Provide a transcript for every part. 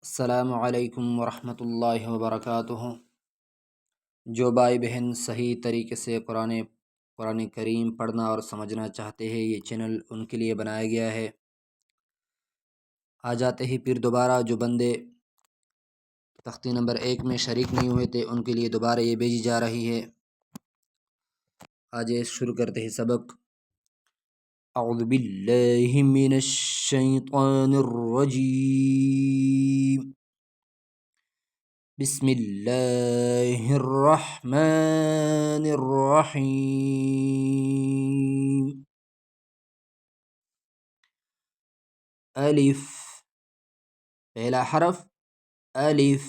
السلام علیکم ورحمۃ اللہ وبرکاتہ۔ جو بھائی بہن صحیح طریقے سے قرآن کریم پڑھنا اور سمجھنا چاہتے ہیں، یہ چینل ان کے لیے بنایا گیا ہے۔ آ جاتے ہی پھر دوبارہ جو بندے تختی نمبر 1 میں شریک نہیں ہوئے تھے، ان کے لیے دوبارہ یہ بھیجی جا رہی ہے۔ آج شروع کرتے ہیں سبق۔ اعوذ باللہ من الشیطان الرجیم، بسم اللہ الرحمن الرحیم۔ الف، پہلا حرف الف،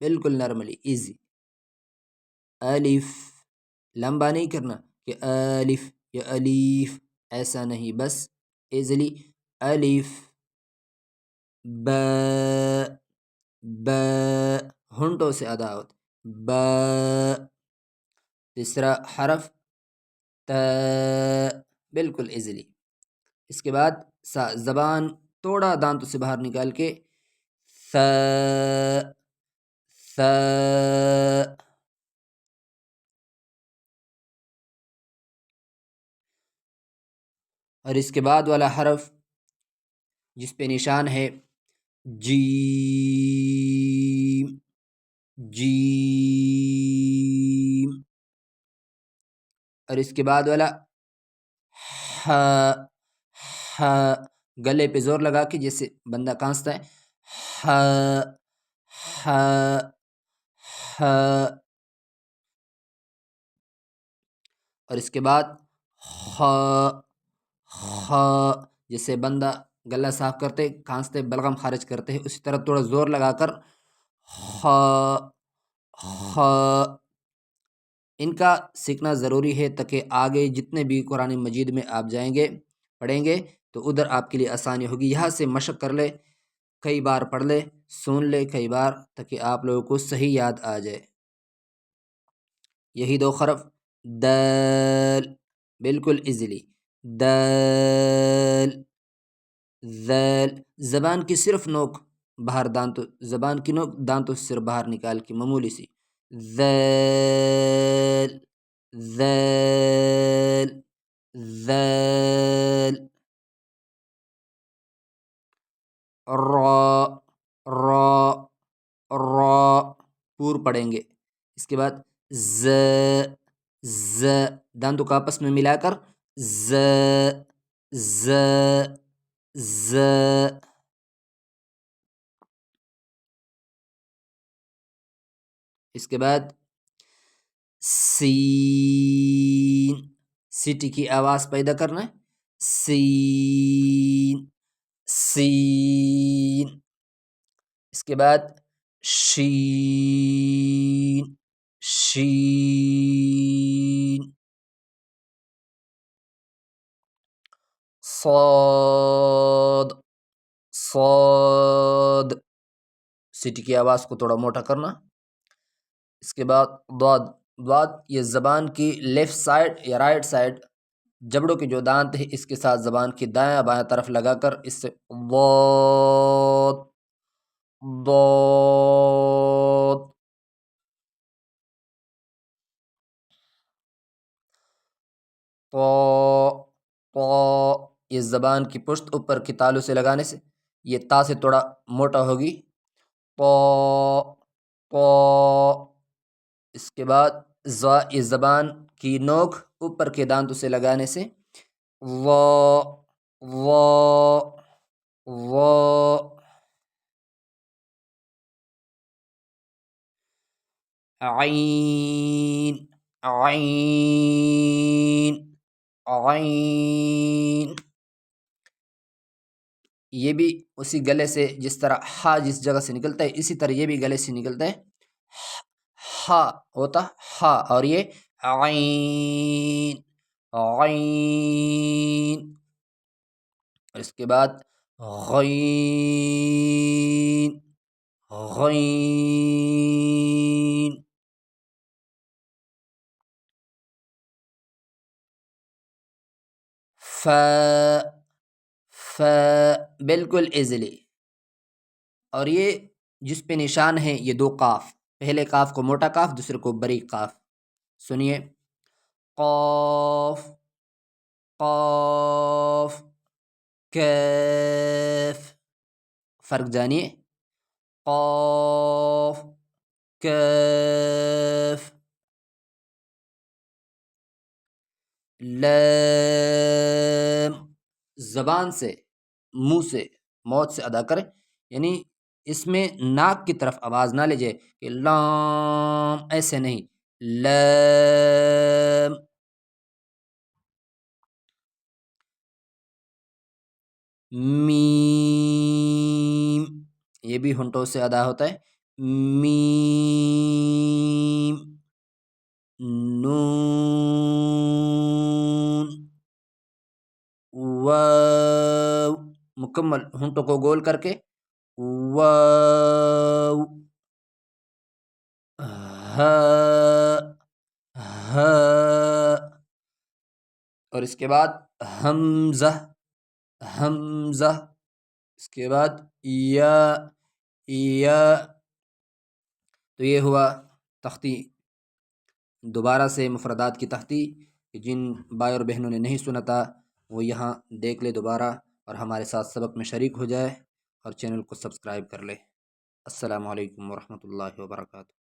بالکل نارملی ایزی۔ الف لمبا نہیں کرنا کہ الف یا الیف، ایسا نہیں، بس ایزلی الف۔ با، با ہونٹوں سے ادا ہوتا، با۔ تیسرا حرف تا، بالکل ایزلی۔ اس کے بعد سا، زبان توڑا دانتوں سے باہر نکال کے ثا، ثا۔ اور اس کے بعد والا حرف جس پہ نشان ہے جیم، جیم۔ اور اس کے بعد والا ہا، ہا، گلے پہ زور لگا کے جیسے بندہ کانستا ہے، ہا، ہا، ہا۔ اور اس کے بعد خا، خا، جیسے بندہ گلا صاف کرتے، کھانستے، بلغم خارج کرتے ہیں، اسی طرح تھوڑا زور لگا کر خا، خا۔ ان کا سیکھنا ضروری ہے تاکہ آگے جتنے بھی قرآن مجید میں آپ جائیں گے، پڑھیں گے تو ادھر آپ کے لیے آسانی ہوگی۔ یہاں سے مشق کر لے، کئی بار پڑھ لے، سن لے کئی بار، تاکہ آپ لوگوں کو صحیح یاد آ جائے۔ یہی دو حرف دال، بالکل ایزیلی، دال، ذال۔ زبان کی صرف نوک باہر، دانتوں، زبان کی نوک دانتوں سے صرف باہر نکال کے معمولی سی، ذال، ذال، ذال۔ را، را، را، پور پڑیں گے۔ اس کے بعد ز، ز، دانتوں کو آپس میں ملا کر ز، ز، ز۔ اس کے بعد سین، سیٹی کی آواز پیدا کرنا ہے، سین، سین۔ اس کے بعد شین، شین۔ صاد، صاد، سیٹی کی آواز کو تھوڑا موٹا کرنا۔ اس کے بعد ضاد، ضاد یہ زبان کی لیفٹ سائڈ یا رائٹ سائڈ، جبڑوں کے جو دانت ہے اس کے ساتھ زبان کی دائیں بائیں طرف لگا کر اس سے ضاد، ضاد۔ طا، طا، یہ زبان کی پشت اوپر کی تالوں سے لگانے سے یہ تا سے تھوڑا موٹا ہوگی، طا، طا۔ اس کے بعد ظا، یہ زبان کی نوک اوپر کے دانتوں سے لگانے سے وا، وا، وا۔ عین، عین، عین۔ یہ بھی اسی گلے سے، جس طرح ہا جس جگہ سے نکلتا ہے اسی طرح یہ بھی گلے سے نکلتا ہے، ہا ہوتا ہا، اور یہ عین، عین۔ اس کے بعد غین، غین۔ فا، فا، بالکل ایزیلی۔ اور یہ جس پہ نشان ہے یہ دو قاف، پہلے قاف کو موٹا قاف، دوسرے کو بریک قاف. سنیے، قاف قاف کیف. فرق جانیے، قاف کیف. لام، زبان سے، منہ سے، موت سے ادا کریں، یعنی اس میں ناک کی طرف آواز نہ لیجیے کہ لام، ایسے نہیں، لام. میم، یہ بھی ہونٹوں سے ادا ہوتا ہے، میم. نون، واو، مکمل ہونٹوں کو گول کر کے، واو. ہا، ہا. اور اس کے بعد حمزہ، حمزہ. اس کے بعد یا، یا. تو یہ ہوا تختی، دوبارہ سے مفردات کی تختی. جن بھائی اور بہنوں نے نہیں سنا تھا وہ یہاں دیکھ لے دوبارہ، اور ہمارے ساتھ سبق میں شریک ہو جائے، اور چینل کو سبسکرائب کر لے. السلام علیکم ورحمۃ اللہ وبرکاتہ.